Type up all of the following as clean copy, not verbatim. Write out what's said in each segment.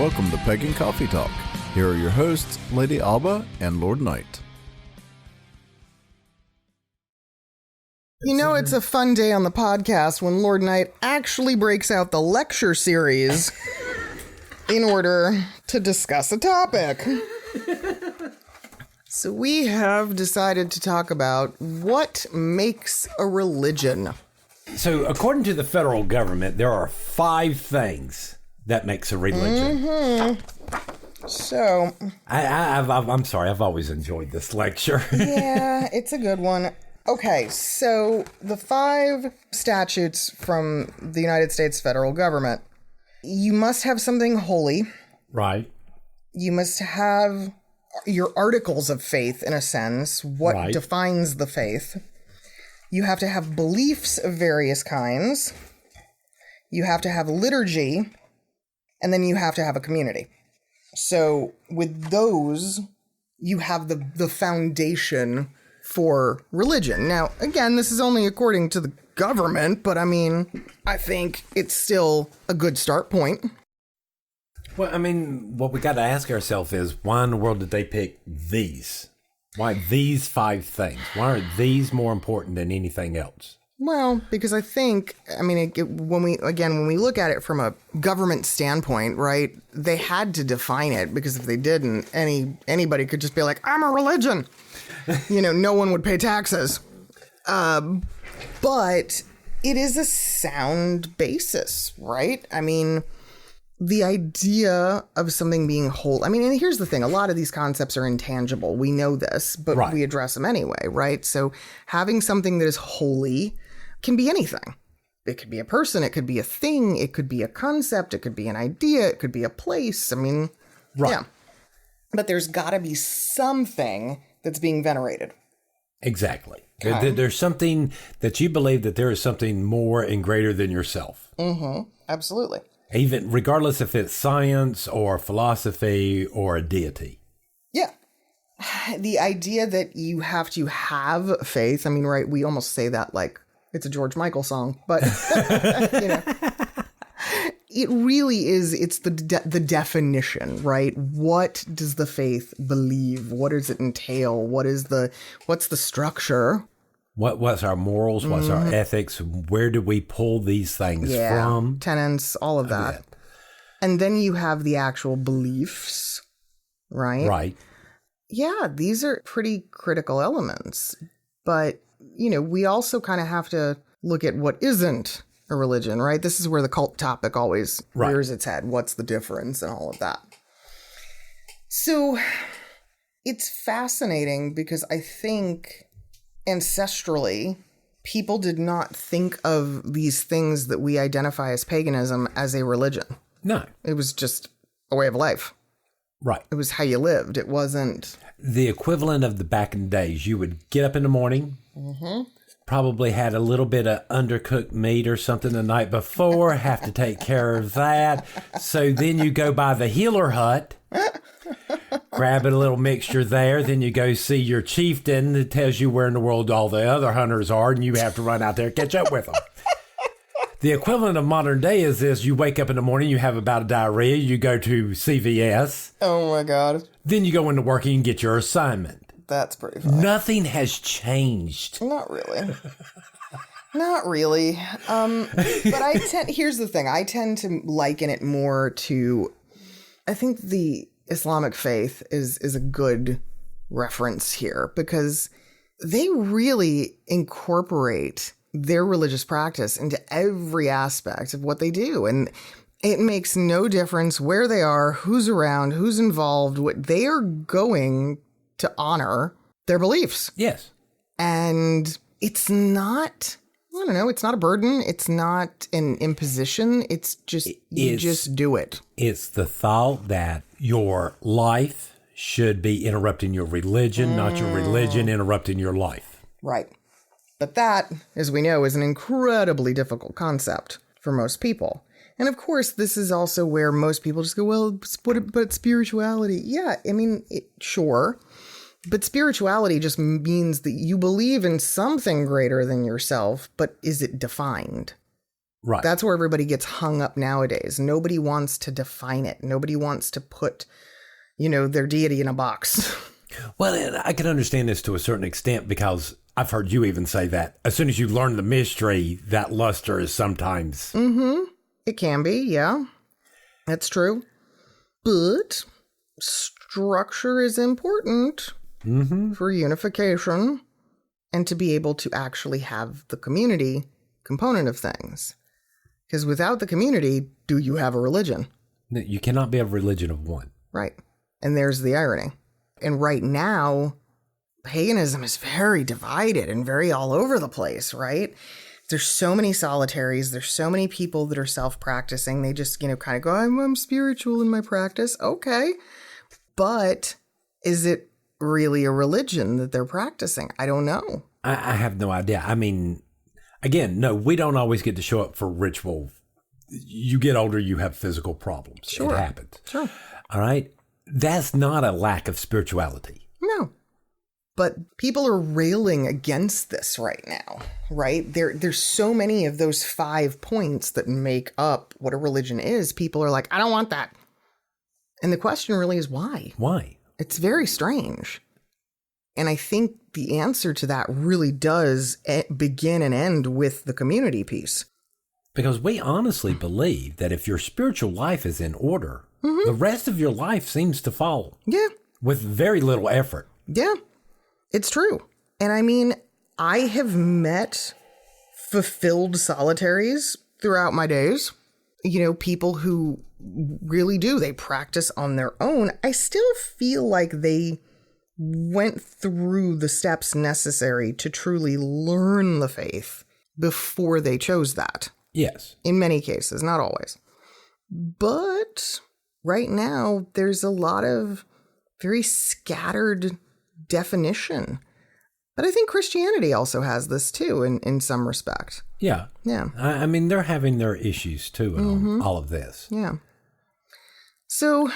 welcome to Pagan Coffee Talk. Here are your hosts, Lady Alba and Lord Knight. You know, it's a fun day on the podcast when Lord Knight actually breaks out the lecture series in order to discuss a topic. So we have decided to talk about what makes a religion. So according to the federal government, there are 5 things that makes a religion. Mm-hmm. So I'm sorry, I've always enjoyed this lecture. Yeah, it's a good one. Okay, so the 5 statutes from the United States federal government. You must have something holy. Right. You must have your articles of faith, in a sense, what defines the faith. You have to have beliefs of various kinds. You have to have liturgy. And then you have to have a community. So with those, you have the foundation for religion. Now, again, this is only according to the government, but I mean, I think it's still a good start point. Well, I mean, what we got to ask ourselves is, why in the world did they pick these? Why these 5 things? Why are these more important than anything else? Well, because I think, I mean, when we look at it from a government standpoint, right, they had to define it, because if they didn't, anybody could just be like, I'm a religion. You know, no one would pay taxes. But it is a sound basis, right? I mean, the idea of something being whole. I mean, and here's the thing. A lot of these concepts are intangible. We know this, but we address them anyway, right? So having something that is holy can be anything. It could be a person. It could be a thing. It could be a concept. It could be an idea. It could be a place. I mean, yeah. But there's got to be something that's being venerated. Exactly. Okay. There's something that you believe that there is something more and greater than yourself. Mm-hmm. Absolutely. Even regardless if it's science or philosophy or a deity. Yeah. The idea that you have to have faith. I mean, right, we almost say that like it's a George Michael song, but you know, it really is. It's the definition, right? What does the faith believe? What does it entail? What's the structure? What's our morals? What's our ethics? Where do we pull these things from? Tenets, all of that. Yeah. And then you have the actual beliefs, right? Right. Yeah, these are pretty critical elements. But, you know, we also kind of have to look at what isn't a religion, right? This is where the cult topic always rears its head. What's the difference and all of that? So it's fascinating because I think ancestrally, people did not think of these things that we identify as paganism as a religion. No. It was just a way of life. Right. It was how you lived. It wasn't the equivalent of the back in the days. You would get up in the morning, probably had a little bit of undercooked meat or something the night before, have to take care of that. So then you go by the healer hut, grab a little mixture there. Then you go see your chieftain that tells you where in the world all the other hunters are, and you have to run out there and catch up with them. The equivalent of modern day is this. You wake up in the morning, you have a bout of diarrhea, you go to CVS. Oh my God. Then you go into work and you get your assignment. That's pretty funny. Nothing has changed. Not really. Not really. But here's the thing. I tend to liken it more to, I think the Islamic faith is a good reference here, because they really incorporate their religious practice into every aspect of what they do. And it makes no difference where they are, who's around, who's involved. What they are going to honor their beliefs. Yes. And it's not, I don't know, it's not a burden. It's not an imposition. It's just, you just do it. It's the thought that your life should be interrupting your religion, not your religion interrupting your life. Right. But that, as we know, is an incredibly difficult concept for most people. And of course, this is also where most people just go, well, but spirituality. Yeah, I mean, sure. But spirituality just means that you believe in something greater than yourself, but is it defined? Right. That's where everybody gets hung up nowadays. Nobody wants to define it. Nobody wants to put, their deity in a box. Well, and I can understand this to a certain extent because I've heard you even say that as soon as you learn the mystery, that luster is sometimes. Mm-hmm. It can be, yeah. That's true. But structure is important for unification and to be able to actually have the community component of things. Because without the community, do you have a religion? You cannot be a religion of one. Right. And there's the irony. And right now, paganism is very divided and very all over the place, right? There's so many solitaries. There's so many people that are self-practicing. They just, kind of go, I'm spiritual in my practice. Okay. But is it really a religion that they're practicing? I don't know. I have no idea. I mean, again, no, we don't always get to show up for ritual. You get older, you have physical problems. Sure. It happens. Sure. All right. That's not a lack of spirituality. No. But people are railing against this right now, right? There's so many of those 5 points that make up what a religion is. People are like, I don't want that. And the question really is why? Why? It's very strange. And I think the answer to that really does begin and end with the community piece. Because we honestly believe that if your spiritual life is in order, the rest of your life seems to follow. Yeah. With very little effort. Yeah, it's true. And I mean, I have met fulfilled solitaries throughout my days. People who really do. They practice on their own. I still feel like they went through the steps necessary to truly learn the faith before they chose that. Yes. In many cases, not always. But right now, there's a lot of very scattered definition. But I think Christianity also has this too, in some respect. Yeah. Yeah. I mean, they're having their issues too in all of this. Yeah. So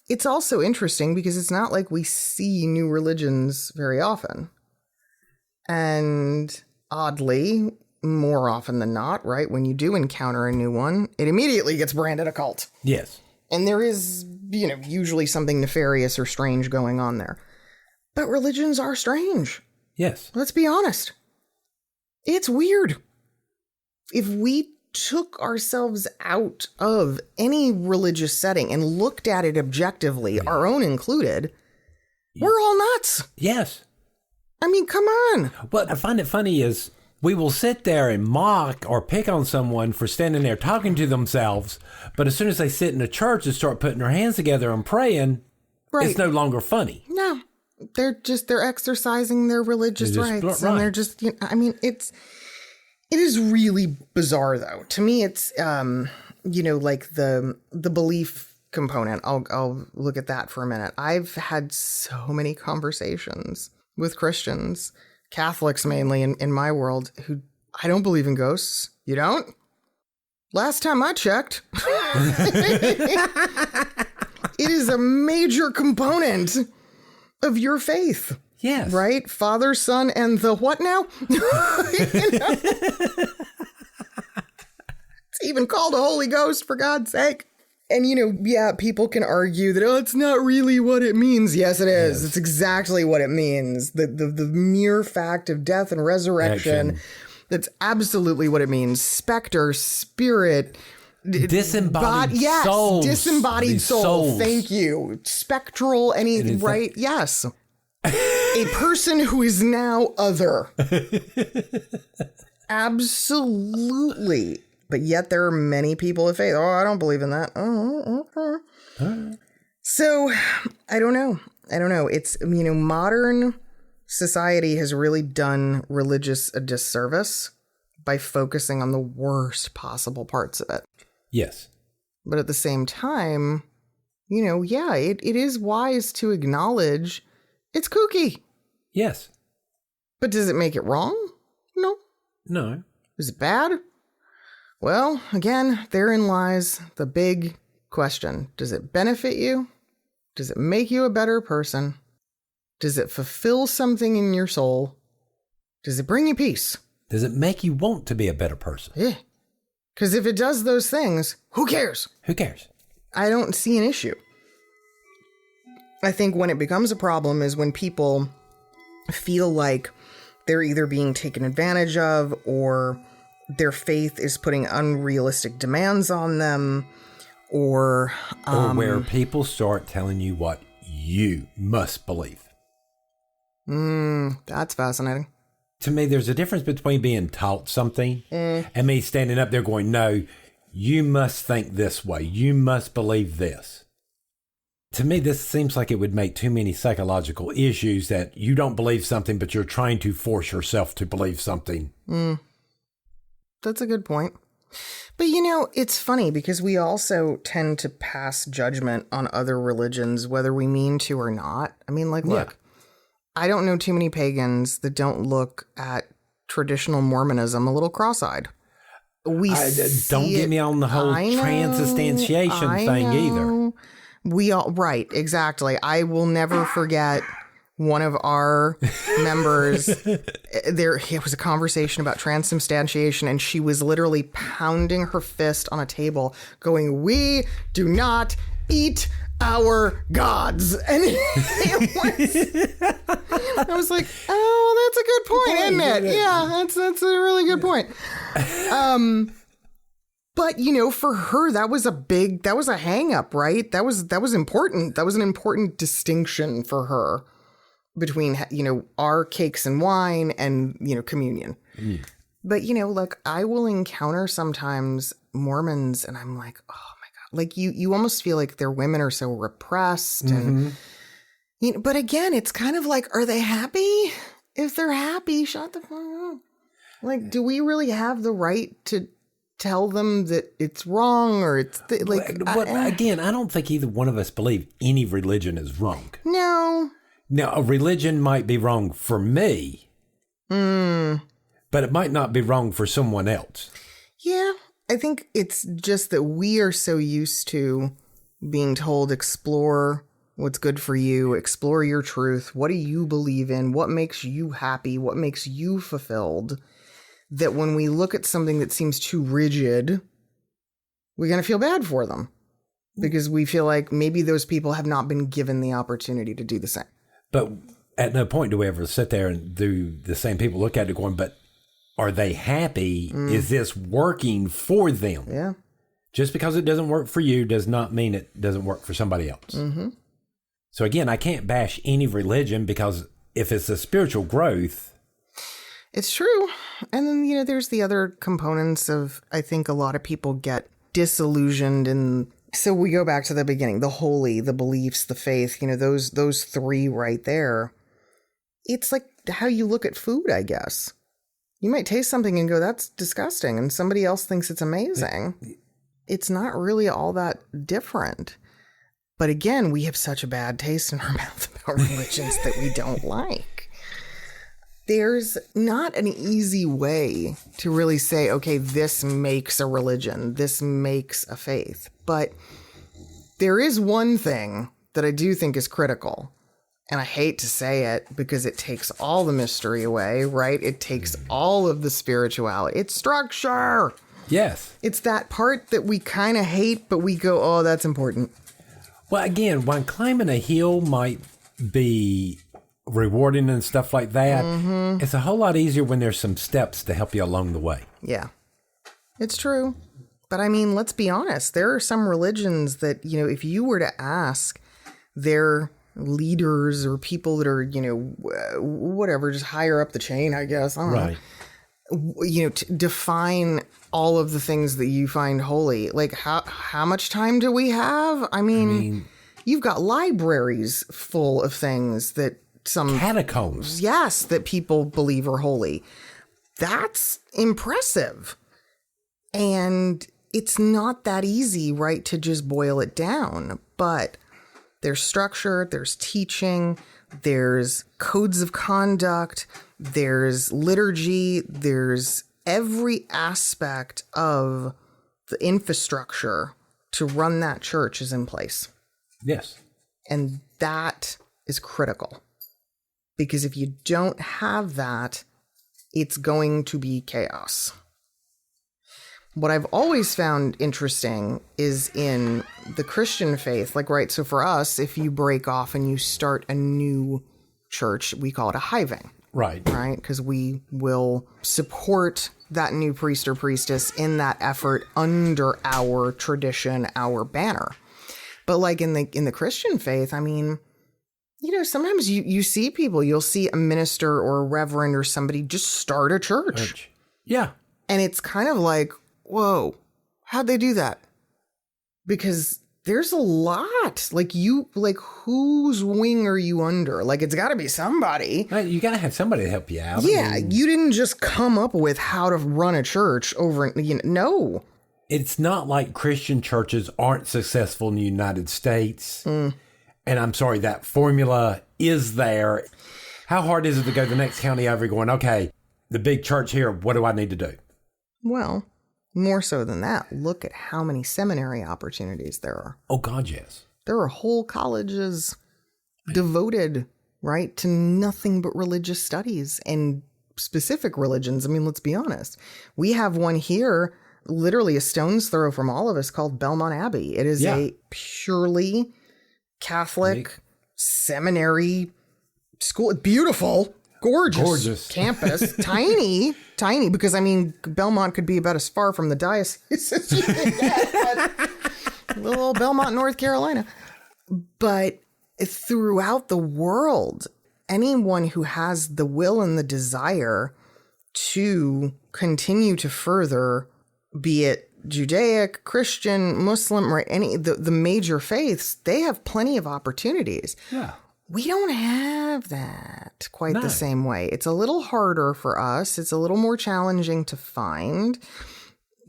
it's also interesting because it's not like we see new religions very often. And oddly, more often than not, right, when you do encounter a new one, it immediately gets branded a cult. Yes. And there is, usually something nefarious or strange going on there. But religions are strange. Yes. Let's be honest. It's weird. If we took ourselves out of any religious setting and looked at it objectively, our own included, we're all nuts. Yes. I mean, come on. What I find it funny is we will sit there and mock or pick on someone for standing there talking to themselves, but as soon as they sit in a church and start putting their hands together and praying, it's no longer funny. No. They're exercising their religious rights. And they're just, it is really bizarre though. To me, it's, like the belief component. I'll look at that for a minute. I've had so many conversations with Christians, Catholics mainly in my world, who I don't believe in ghosts. You don't? Last time I checked. It is a major component of your faith. Yes. Right? Father, Son, and the what now? It's even called a Holy Ghost, for God's sake. And, people can argue that, it's not really what it means. Yes, it is. Yes. It's exactly what it means. The mere fact of death and resurrection. That's absolutely what it means. Specter, spirit, disembodied souls. Disembodied soul. Thank you. Spectral, right? Yes. A person who is now other. Absolutely. But yet there are many people of faith. I don't believe in that. Okay. So, I don't know. It's, modern society has really done religious a disservice by focusing on the worst possible parts of it. Yes. But at the same time, it is wise to acknowledge it's kooky. Yes. But does it make it wrong? No. No. Is it bad? Well, again, therein lies the big question. Does it benefit you? Does it make you a better person? Does it fulfill something in your soul? Does it bring you peace? Does it make you want to be a better person? Yeah. Because if it does those things, who cares? Who cares? I don't see an issue. I think when it becomes a problem is when people feel like they're either being taken advantage of or their faith is putting unrealistic demands on them, or where people start telling you what you must believe. That's fascinating. To me, there's a difference between being taught something and me standing up there going, no, you must think this way. You must believe this. To me, this seems like it would make too many psychological issues that you don't believe something, but you're trying to force yourself to believe something. That's a good point. But, you know, it's funny because we also tend to pass judgment on other religions, whether we mean to or not. I mean, like, look, I don't know too many pagans that don't look at traditional Mormonism a little cross-eyed. Don't get me on the whole transubstantiation thing either. Right, exactly. I will never forget one of our members. It was a conversation about transubstantiation, and she was literally pounding her fist on a table, going, "We do not eat our gods." And I was like, "Oh, that's a good point, isn't it? Yeah, that's a really good point." But, you know, for her, that was a hang up, right? That was important. That was an important distinction for her between, you know, our cakes and wine and, you know, communion. But, you know, like, I will encounter sometimes Mormons and I'm like, oh my God, like you almost feel like their women are so repressed. And, you know, but again, it's kind of like, are they happy? If they're happy, shut the fuck up. Like, do we really have the right to tell them that it's wrong or it's again, I don't think either one of us believe any religion is wrong. No. Now, a religion might be wrong for me, but it might not be wrong for someone else. Yeah, I think it's just that we are so used to being told, explore what's good for you, explore your truth. What do you believe in? What makes you happy? What makes you fulfilled? That when we look at something that seems too rigid, we're going to feel bad for them because we feel like maybe those people have not been given the opportunity to do the same. But at no point do we ever sit there and do the same people look at it going, but are they happy? Is this working for them? Yeah. Just because it doesn't work for you does not mean it doesn't work for somebody else. So again, I can't bash any religion because if it's a spiritual growth, it's true. And then, you know, there's the other components of, I think a lot of people get disillusioned. And so we go back to the beginning, the holy, the beliefs, the faith, you know, those three right there. It's like how you look at food, I guess. You might taste something and go, that's disgusting. And somebody else thinks it's amazing. It's not really all that different. But again, we have such a bad taste in our mouth about religions that we don't like. There's not an easy way to really say, okay, this makes a religion, this makes a faith. But there is one thing that I do think is critical. And I hate to say it because it takes all the mystery away, right? It takes all of the spirituality. It's structure. Yes. It's that part that we kind of hate, but we go, oh, that's important. Well, again, when climbing a hill might be rewarding and stuff like that, it's a whole lot easier when there's some steps to help you along the way. Yeah, it's true. But I mean, let's be honest. There are some religions that, you know, if you were to ask their leaders or people that are, you know, whatever, just higher up the chain, I guess. I don't know. You know, to define all of the things that you find holy. Like, how much time do we have? I mean, you've got libraries full of things that some catacombs. Yes, that people believe are holy. That's impressive. And it's not that easy, right, to just boil it down. But there's structure, there's teaching, there's codes of conduct, there's liturgy, there's every aspect of the infrastructure to run that church is in place. Yes. And that is critical. Because if you don't have that, it's going to be chaos. What I've always found interesting is in the Christian faith, like, right, so for us, if you break off and you start a new church, we call it a hiving. Right. Right? Because we will support that new priest or priestess in that effort under our tradition, our banner. But like in the Christian faith, I mean, sometimes you see people, you'll see a minister or a reverend or somebody just start a church. Yeah. And it's kind of like, whoa, how'd they do that? Because there's a lot. Like whose wing are you under? Like, it's got to be somebody. You got to have somebody to help you out. Yeah, you didn't just come up with how to run a church no. It's not like Christian churches aren't successful in the United States. And I'm sorry, that formula is there. How hard is it to go to the next county over going, okay, the big church here, what do I need to do? Well, more so than that, look at how many seminary opportunities there are. Oh, God, yes. There are whole colleges devoted, right, to nothing but religious studies and specific religions. I mean, let's be honest. We have one here, literally a stone's throw from all of us, called Belmont Abbey. It is a purely Catholic seminary school. Beautiful. Gorgeous campus. tiny, because I mean, Belmont could be about as far from the diocese as you can get, but little old Belmont, North Carolina. But throughout the world, anyone who has the will and the desire to continue to further, be it Judaic, Christian, Muslim, right, the major faiths, they have plenty of opportunities. Yeah. We don't have that quite the same way. It's a little harder for us. It's a little more challenging to find.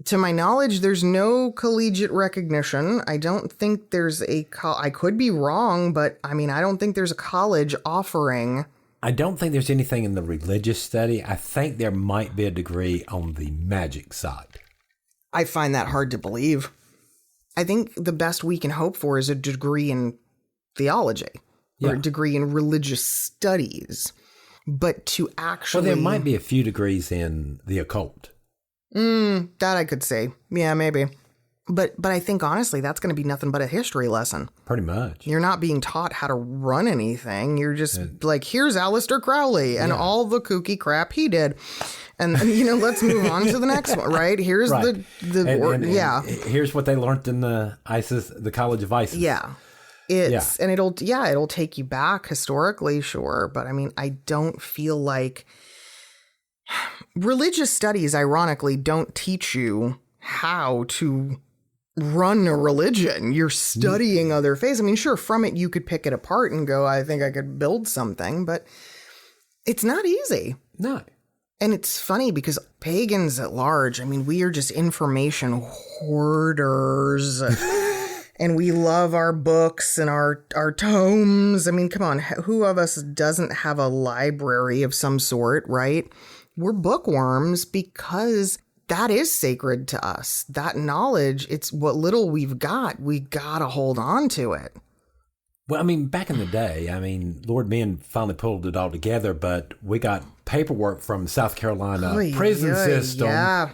To my knowledge, there's no collegiate recognition. I don't think there's I could be wrong, but I mean, I don't think there's a college offering. I don't think there's anything in the religious study. I think there might be a degree on the magic side. I find that hard to believe. I think the best we can hope for is a degree in theology. Or a degree in religious studies, but to actually... Well, there might be a few degrees in the occult. That I could say. Yeah, maybe. But I think, honestly, that's going to be nothing but a history lesson. Pretty much. You're not being taught how to run anything. You're just like, here's Aleister Crowley and all the kooky crap he did. And let's move on to the next one, right? Here's here's what they learned in the College of Isis. Yeah. And it'll take you back historically, sure. But I mean, I don't feel like religious studies, ironically, don't teach you how to run a religion. You're studying other faiths. I mean, sure, from it, you could pick it apart and go, I think I could build something, but it's not easy. No. And it's funny because pagans at large, I mean, we are just information hoarders. And we love our books and our tomes. I mean, come on, who of us doesn't have a library of some sort, right? We're bookworms because that is sacred to us. That knowledge, it's what little we've got. We got to hold on to it. Well, I mean, back in the day, Lord Men finally pulled it all together, but we got paperwork from the South Carolina prison system. Yeah.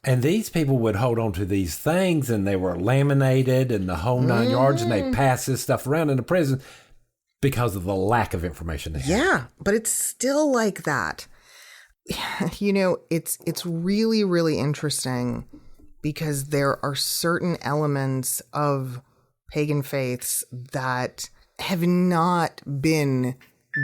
And these people would hold on to these things, and they were laminated and the whole 9 yards, and they passed this stuff around in the prison because of the lack of information they had. Yeah, but it's still like that. It's really, really interesting because there are certain elements of pagan faiths that have not been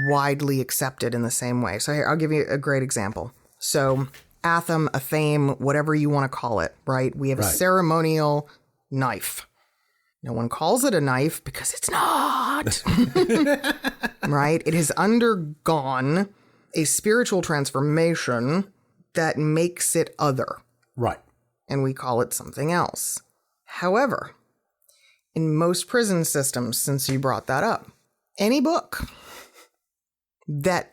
widely accepted in the same way. So here, I'll give you a great example. So Atham, Athame, whatever you want to call it, right? We have a ceremonial knife. No one calls it a knife because it's not, right? It has undergone a spiritual transformation that makes it other. Right. And we call it something else. However, in most prison systems, since you brought that up, any book that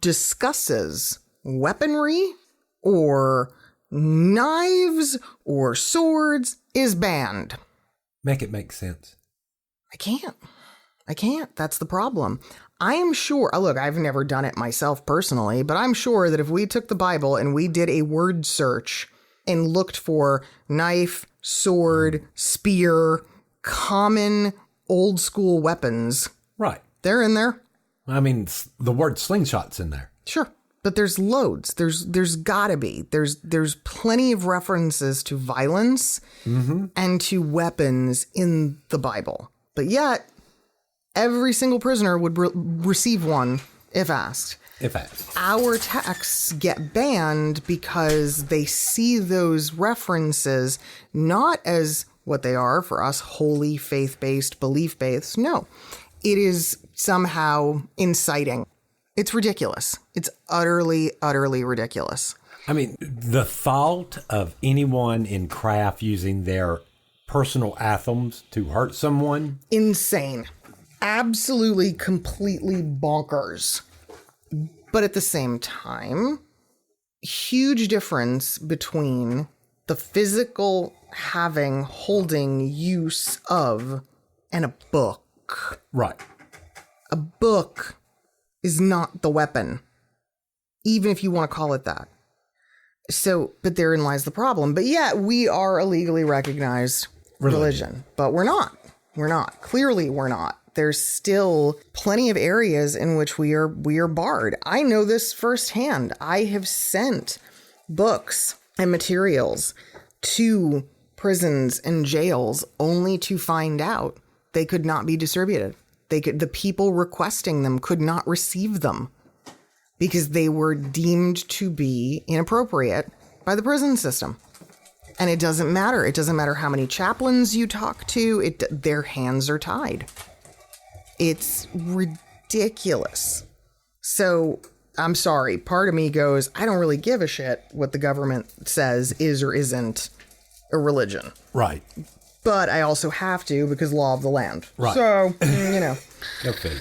discusses weaponry or knives or swords is banned. Make it make sense. I can't. That's the problem. I am sure, look, I've never done it myself personally, but I'm sure that if we took the Bible and we did a word search and looked for knife, sword, spear, common old school weapons. Right. They're in there. I mean, the word slingshot's in there. Sure. But there's loads. There's gotta be. There's plenty of references to violence and to weapons in the Bible. But yet, every single prisoner would receive one if asked. If asked. Our texts get banned because they see those references not as what they are for us, holy, faith-based, belief-based. No, it is somehow inciting. It's ridiculous. It's utterly, utterly ridiculous. I mean, the thought of anyone in craft using their personal anthems to hurt someone. Insane. Absolutely, completely bonkers. But at the same time, huge difference between the physical having, holding, use of, and a book. Right. A book is not the weapon, even if you want to call it that. So, but therein lies the problem. But yet, we are a legally recognized religion. But we're not. We're not. Clearly, we're not. There's still plenty of areas in which we are barred. I know this firsthand. I have sent books and materials to prisons and jails only to find out they could not be distributed. The people requesting them could not receive them because they were deemed to be inappropriate by the prison system. And it doesn't matter. It doesn't matter how many chaplains you talk to. Their hands are tied. It's ridiculous. So I'm sorry. Part of me goes, I don't really give a shit what the government says is or isn't a religion. Right. But I also have to because law of the land. Right. So, you know. Go figure.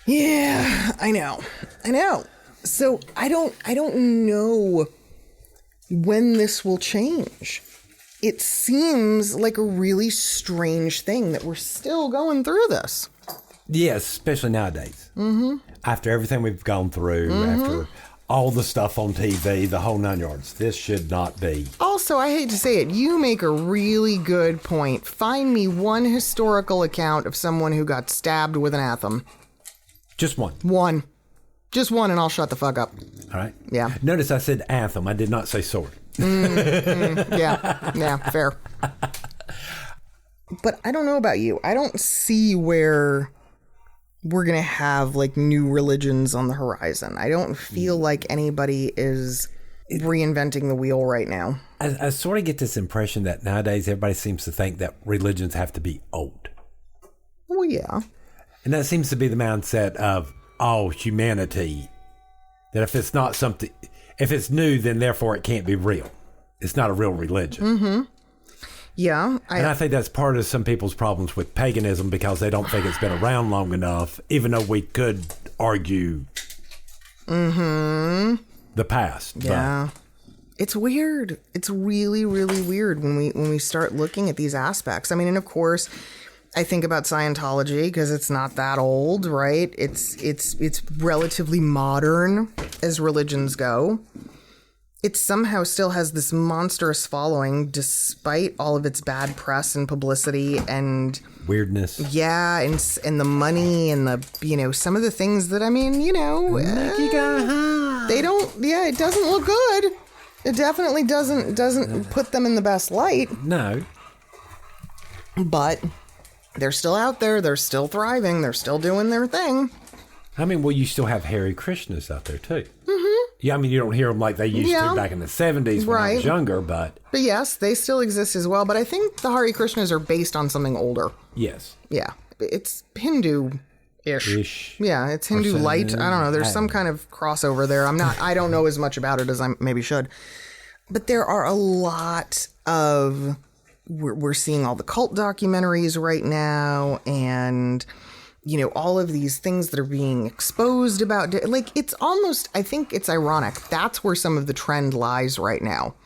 Yeah, I know. So I don't know when this will change. It seems like a really strange thing that we're still going through this. Yes, especially nowadays. Mm-hmm. After everything we've gone through, after all the stuff on TV, the whole 9 yards, this should not be. Also, I hate to say it, you make a really good point. Find me one historical account of someone who got stabbed with an anthem. Just one. One. Just one, and I'll shut the fuck up. All right. Yeah. Notice I said anthem. I did not say sword. Yeah, fair. But I don't know about you. I don't see where we're going to have like new religions on the horizon. I don't feel like anybody is reinventing the wheel right now. I sort of get this impression that nowadays everybody seems to think that religions have to be old. Well, yeah. And that seems to be the mindset of all humanity. That if it's not something, if it's new, then therefore it can't be real. It's not a real religion. Mm-hmm. Yeah. And I think that's part of some people's problems with paganism because they don't think it's been around long enough, even though we could argue the past. Yeah. But it's weird. It's really, really weird when we start looking at these aspects. I mean, and of course, I think about Scientology because it's not that old, right? It's relatively modern as religions go. It somehow still has this monstrous following despite all of its bad press and publicity and weirdness. Yeah, and the money and the, you know, some of the things that, I mean, you know, they don't, yeah, it doesn't look good. It definitely doesn't put them in the best light. No. But they're still out there. They're still thriving. They're still doing their thing. I mean, well, you still have Hare Krishnas out there, too. Mm-hmm. Yeah, I mean, you don't hear them like they used to back in the 70s when I was younger, but... But yes, they still exist as well. But I think the Hare Krishnas are based on something older. Yes. Yeah. It's Hindu-ish. Yeah, it's Hindu light. I don't know. There's some kind of crossover there. I don't know as much about it as I maybe should. But there are a lot of... We're seeing all the cult documentaries right now, and, you know, all of these things that are being exposed about, like, it's almost, I think it's ironic. That's where some of the trend lies right now.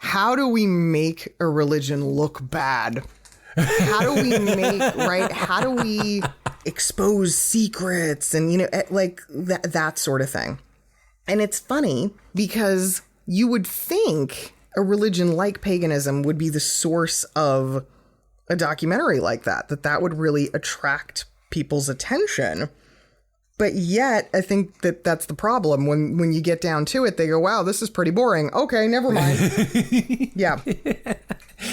How do we make a religion look bad? How do we how do we expose secrets and, you know, like that sort of thing? And it's funny because you would think a religion like paganism would be the source of a documentary like that would really attract people's attention. But yet, I think that's the problem. When you get down to it, they go, wow, this is pretty boring. Okay, never mind. Yeah.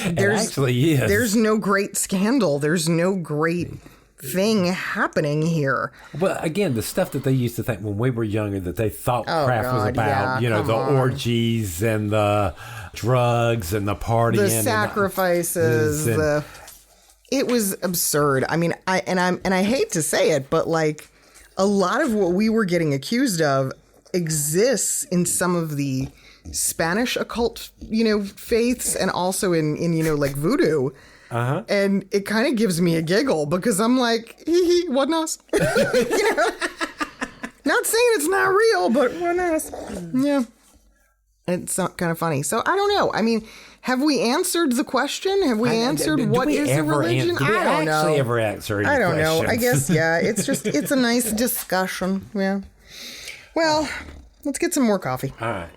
There's no great scandal. There's no great thing happening here. Well, again, the stuff that they used to think when we were younger that they thought craft was about, the orgies and the drugs and the partying. The sacrifices, it was absurd. I mean, I hate to say it, but like a lot of what we were getting accused of exists in some of the Spanish occult, faiths, and also in like voodoo. Uh-huh. And it kind of gives me a giggle because I'm like, hee, wasn't us. Not saying it's not real, but wasn't us. Yeah. It's kind of funny. So I don't know. I mean, have we answered the question? Have we answered what is a religion? I don't know. Actually ever answer any I don't know. questions? I guess, yeah. It's a nice discussion. Yeah. Well, let's get some more coffee. All right.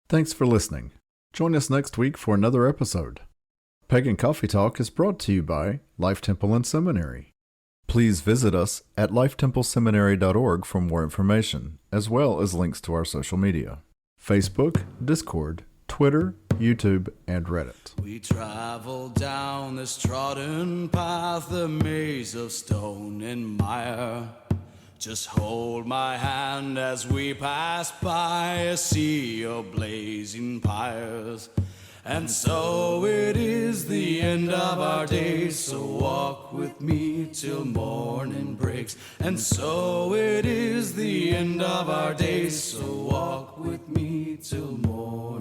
Thanks for listening. Join us next week for another episode. Pagan Coffee Talk is brought to you by Life Temple and Seminary. Please visit us at lifetempleseminary.org for more information, as well as links to our social media: Facebook, Discord, Twitter, YouTube, and Reddit. We travel down this trodden path, a maze of stone and mire. Just hold my hand as we pass by a sea of blazing pyres. And so it is the end of our days, so walk with me till morning breaks. And so it is the end of our days, so walk with me till morning.